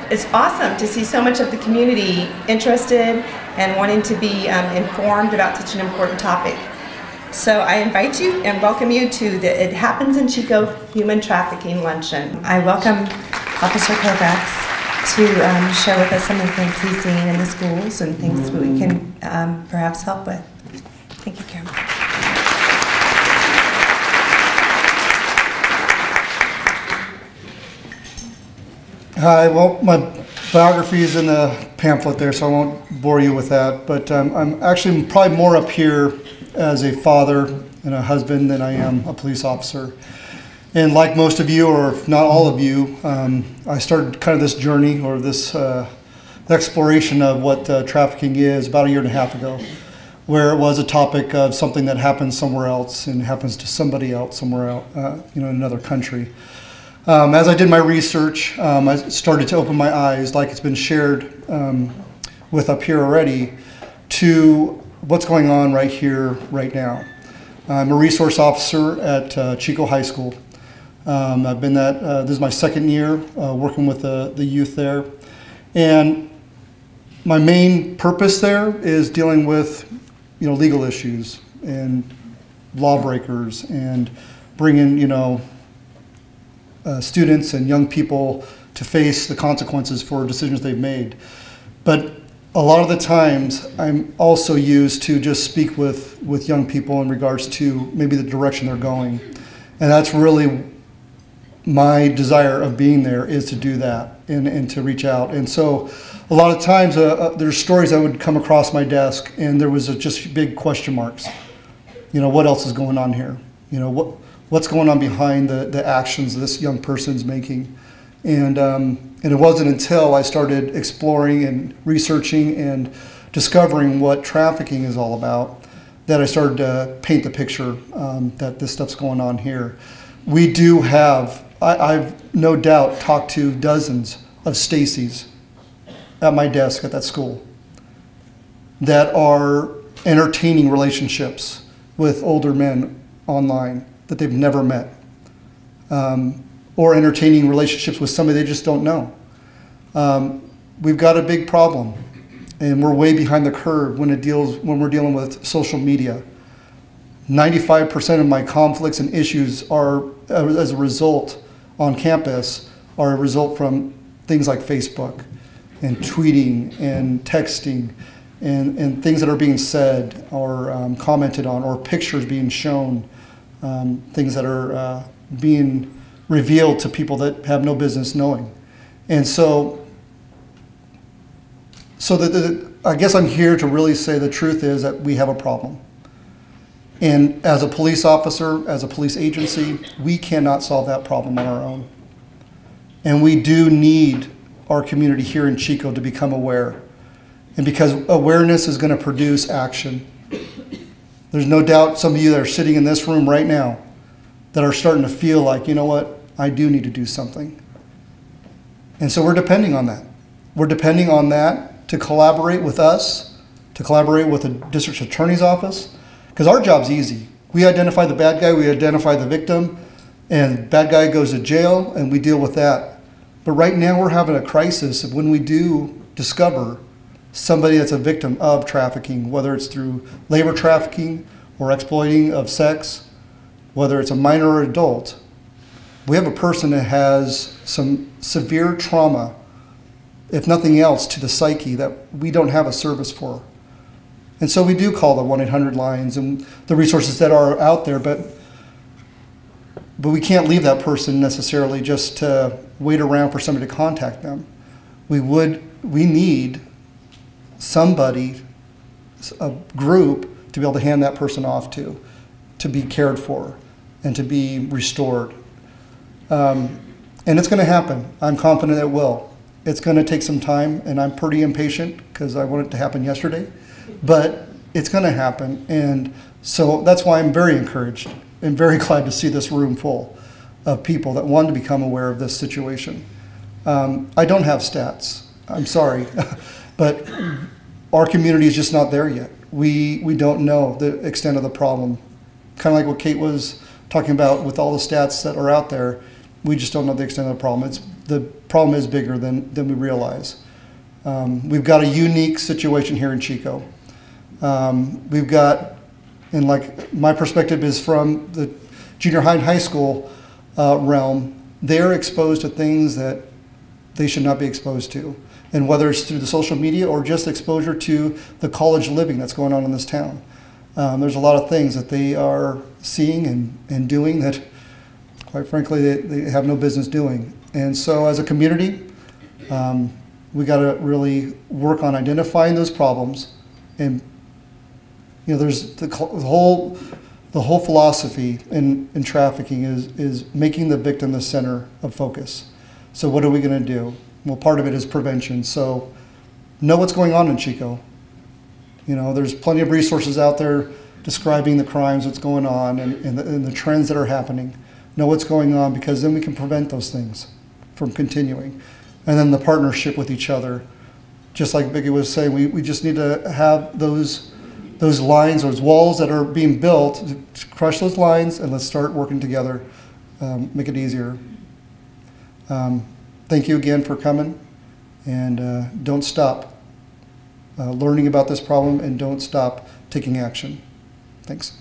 It's awesome to see so much of the community interested and wanting to be informed about such an important topic. So I invite you and welcome you to the It Happens in Chico Human Trafficking Luncheon. I welcome Officer Kovacs to share with us some of the things he's seeing in the schools and things that we can perhaps help with. Thank you, Karen. Hi, well, my biography is in the pamphlet there, so I won't bore you with that. But I'm actually probably more up here as a father and a husband than I am a police officer. And like most of you, or if not all of you, I started kind of this journey or this exploration of what trafficking is about 1.5 years ago, where it was a topic of something that happens somewhere else and happens to somebody else somewhere else, in another country. As I did my research, I started to open my eyes, like it's been shared with up here already, to what's going on right here, right now. I'm a resource officer at Chico High School. I've been that, this is my 2nd year working with the youth there. And my main purpose there is dealing with, legal issues and lawbreakers and bringing, students and young people to face the consequences for decisions they've made. But a lot of the times I'm also used to just speak with young people in regards to maybe the direction they're going. And that's really my desire of being there, is to do that and to reach out. And so a lot of times there's stories that would come across my desk and there was just big question marks. What else is going on here? What's going on behind the actions this young person's making? And it wasn't until I started exploring and researching and discovering what trafficking is all about that I started to paint the picture that this stuff's going on here. We do have, I've no doubt talked to dozens of Stacys at my desk at that school that are entertaining relationships with older men online that they've never met, or entertaining relationships with somebody they just don't know. We've got a big problem, and we're way behind the curve when we're dealing with social media. 95% of my conflicts and issues are, as a result on campus, are a result from things like Facebook and tweeting and texting and things that are being said or commented on, or pictures being shown. Things that are being revealed to people that have no business knowing. And so I guess I'm here to really say the truth is that we have a problem. And as a police officer, as a police agency, we cannot solve that problem on our own. And we do need our community here in Chico to become aware. And because awareness is going to produce action. There's no doubt some of you that are sitting in this room right now that are starting to feel like, you know what, I do need to do something. And so we're depending on that. We're depending on that to collaborate with us, to collaborate with the district attorney's office, because our job's easy. We identify the bad guy, we identify the victim, and bad guy goes to jail, and we deal with that. But right now we're having a crisis of when we do discover somebody that's a victim of trafficking, whether it's through labor trafficking or exploiting of sex, whether it's a minor or adult. We have a person that has some severe trauma, if nothing else, to the psyche that we don't have a service for. And so we do call the 1-800 lines and the resources that are out there, but we can't leave that person necessarily just to wait around for somebody to contact them. We need somebody, a group, to be able to hand that person off to be cared for and to be restored. And it's going to happen. I'm confident it will. It's going to take some time, and I'm pretty impatient because I want it to happen yesterday, but it's going to happen. And so that's why I'm very encouraged and very glad to see this room full of people that want to become aware of this situation. I don't have stats. I'm sorry. But our community is just not there yet. We don't know the extent of the problem. Kind of like what Kate was talking about with all the stats that are out there. We just don't know the extent of the problem. The problem is bigger than we realize. We've got a unique situation here in Chico. We've got, and like my perspective is from the junior high and high school realm, they're exposed to things that they should not be exposed to. And whether it's through the social media or just exposure to the college living that's going on in this town. There's a lot of things that they are seeing and doing that, quite frankly, they have no business doing. And so as a community, we got to really work on identifying those problems. And there's the whole philosophy in trafficking is making the victim the center of focus. So what are we going to do? Well, part of it is prevention. So know what's going on in Chico. There's plenty of resources out there describing the crimes, what's going on, and the trends that are happening. Know what's going on, because then we can prevent those things from continuing. And then the partnership with each other. Just like Vicki was saying, we just need to have those lines, those walls that are being built, to crush those lines, and let's start working together, make it easier. Thank you again for coming, and don't stop learning about this problem, and don't stop taking action. Thanks.